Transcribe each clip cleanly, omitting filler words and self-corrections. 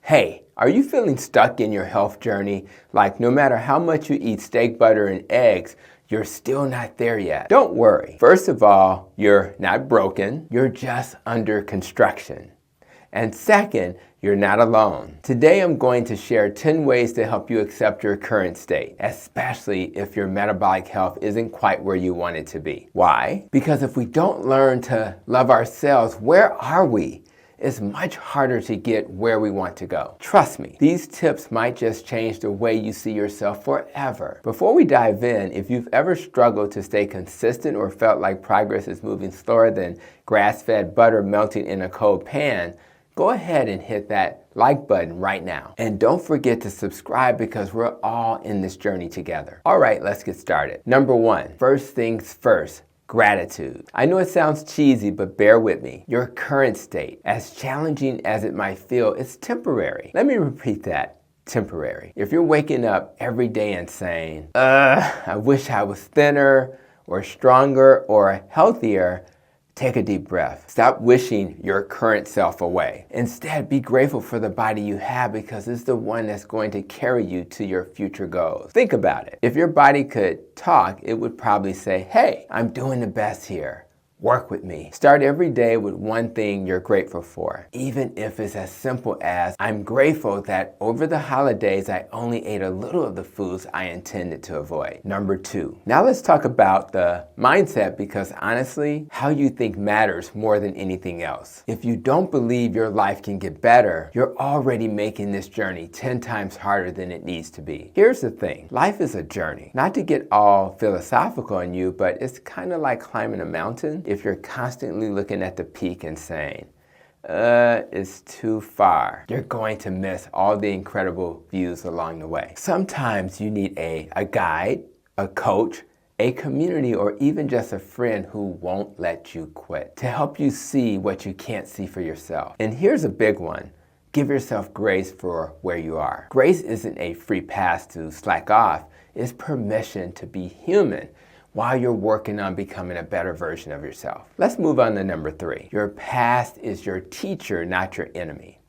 Hey, are you feeling stuck in your health journey? Like no matter how much you eat steak, butter, and eggs, you're still not there yet. Don't worry. First of all, you're not broken. You're just under construction. And second, you're not alone. Today I'm going to share 10 ways to help you accept your current state, especially if your metabolic health isn't quite where you want it to be. Why? Because if we don't learn to love ourselves, where are we? It's much harder to get where we want to go. Trust me, these tips might just change the way you see yourself forever. Before we dive in, if you've ever struggled to stay consistent or felt like progress is moving slower than grass-fed butter melting in a cold pan, go ahead and hit that like button right now. And don't forget to subscribe because we're all in this journey together. All right, let's get started. Number one, first things first. Gratitude. I know it sounds cheesy, but bear with me. Your current state, as challenging as it might feel, is temporary. Let me repeat that. Temporary. If you're waking up every day and saying, I wish I was thinner or stronger or healthier, take a deep breath. Stop wishing your current self away. Instead, be grateful for the body you have because it's the one that's going to carry you to your future goals. Think about it. If your body could talk, it would probably say, hey, I'm doing the best here. Work with me. Start every day with one thing you're grateful for, even if it's as simple as, I'm grateful that over the holidays I only ate a little of the foods I intended to avoid. Number two. Now let's talk about the mindset because honestly, how you think matters more than anything else. If you don't believe your life can get better, you're already making this journey 10 times harder than it needs to be. Here's the thing. Life is a journey. Not to get all philosophical on you, but it's kind of like climbing a mountain. If you're constantly looking at the peak and saying, it's too far, you're going to miss all the incredible views along the way. Sometimes you need a guide, a coach, a community, or even just a friend who won't let you quit to help you see what you can't see for yourself. And here's a big one. Give yourself grace for where you are. Grace isn't a free pass to slack off. It's permission to be human while you're working on becoming a better version of yourself. Let's move on to number three. Your past is your teacher, not your enemy.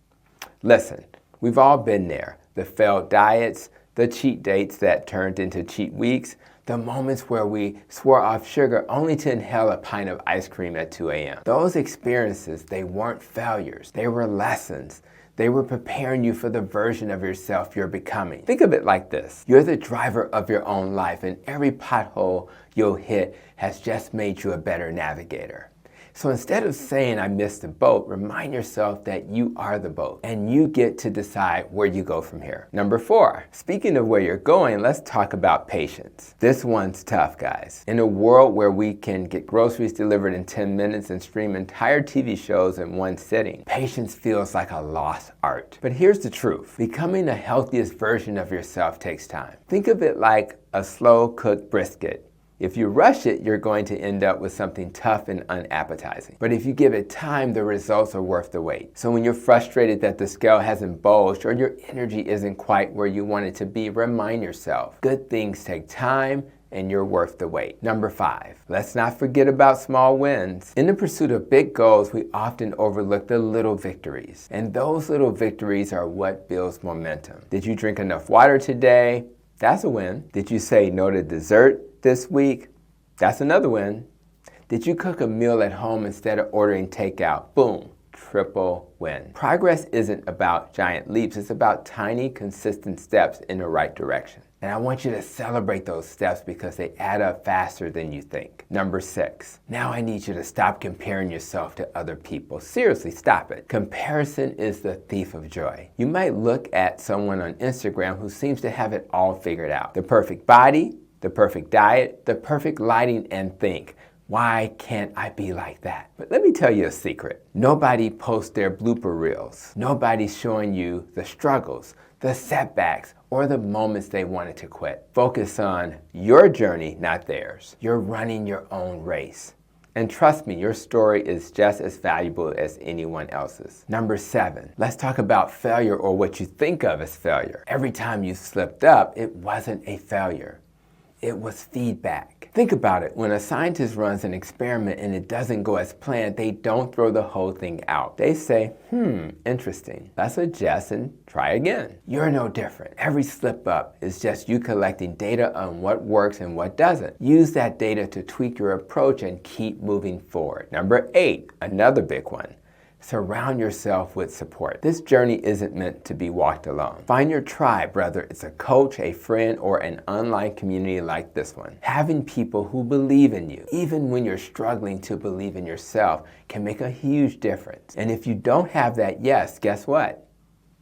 Listen, we've all been there. The failed diets, the cheat dates that turned into cheat weeks, the moments where we swore off sugar only to inhale a pint of ice cream at 2 a.m. Those experiences, they weren't failures. They were lessons. They were preparing you for the version of yourself you're becoming. Think of it like this. You're the driver of your own life, and every pothole you'll hit has just made you a better navigator. So instead of saying, I missed the boat, remind yourself that you are the boat, and you get to decide where you go from here. Number four, speaking of where you're going, let's talk about patience. This one's tough, guys. In a world where we can get groceries delivered in 10 minutes and stream entire TV shows in one sitting, patience feels like a lost art. But here's the truth. Becoming the healthiest version of yourself takes time. Think of it like a slow-cooked brisket. If you rush it, you're going to end up with something tough and unappetizing. But if you give it time, the results are worth the wait. So when you're frustrated that the scale hasn't bulged or your energy isn't quite where you want it to be, remind yourself, good things take time and you're worth the wait. Number five, let's not forget about small wins. In the pursuit of big goals, we often overlook the little victories. And those little victories are what builds momentum. Did you drink enough water today? That's a win. Did you say no to dessert this week? That's another win. Did you cook a meal at home instead of ordering takeout? Boom, triple win. Progress isn't about giant leaps, it's about tiny, consistent steps in the right direction. And I want you to celebrate those steps because they add up faster than you think. Number six, now I need you to stop comparing yourself to other people. Seriously, stop it. Comparison is the thief of joy. You might look at someone on Instagram who seems to have it all figured out. The perfect body, the perfect diet, the perfect lighting, and think, why can't I be like that? But let me tell you a secret. Nobody posts their blooper reels. Nobody's showing you the struggles, the setbacks, or the moments they wanted to quit. Focus on your journey, not theirs. You're running your own race. And trust me, your story is just as valuable as anyone else's. Number seven, let's talk about failure or what you think of as failure. Every time you slipped up, it wasn't a failure. It was feedback. Think about it. When a scientist runs an experiment and it doesn't go as planned, they don't throw the whole thing out. They say, interesting. Let's adjust and try again. You're no different. Every slip up is just you collecting data on what works and what doesn't. Use that data to tweak your approach and keep moving forward. Number 8, another big one. Surround yourself with support. This journey isn't meant to be walked alone. Find your tribe, whether it's a coach, a friend, or an online community like this one. Having people who believe in you, even when you're struggling to believe in yourself, can make a huge difference. And if you don't have that yes, guess what?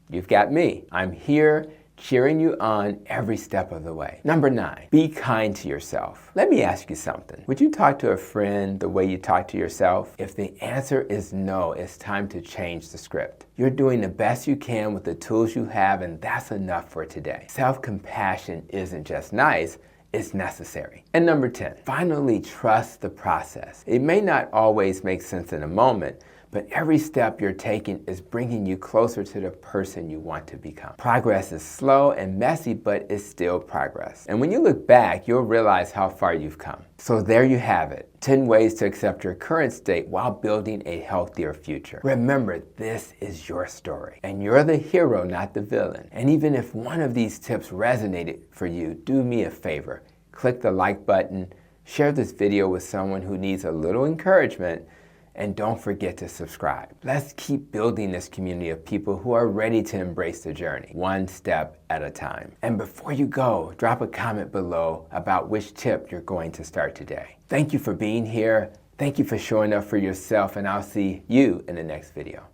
You've got me. I'm here cheering you on every step of the way. Number 9, be kind to yourself. Let me ask you something. Would you talk to a friend the way you talk to yourself? If the answer is no, it's time to change the script. You're doing the best you can with the tools you have, and that's enough for today. Self-compassion isn't just nice, it's necessary. And number 10, finally trust the process. It may not always make sense in a moment, but every step you're taking is bringing you closer to the person you want to become. Progress is slow and messy, but it's still progress. And when you look back, you'll realize how far you've come. So there you have it, 10 ways to accept your current state while building a healthier future. Remember, this is your story, and you're the hero, not the villain. And even if one of these tips resonated for you, do me a favor. Click the like button, share this video with someone who needs a little encouragement, and don't forget to subscribe. Let's keep building this community of people who are ready to embrace the journey, one step at a time. And before you go, drop a comment below about which tip you're going to start today. Thank you for being here. Thank you for showing up for yourself, and I'll see you in the next video.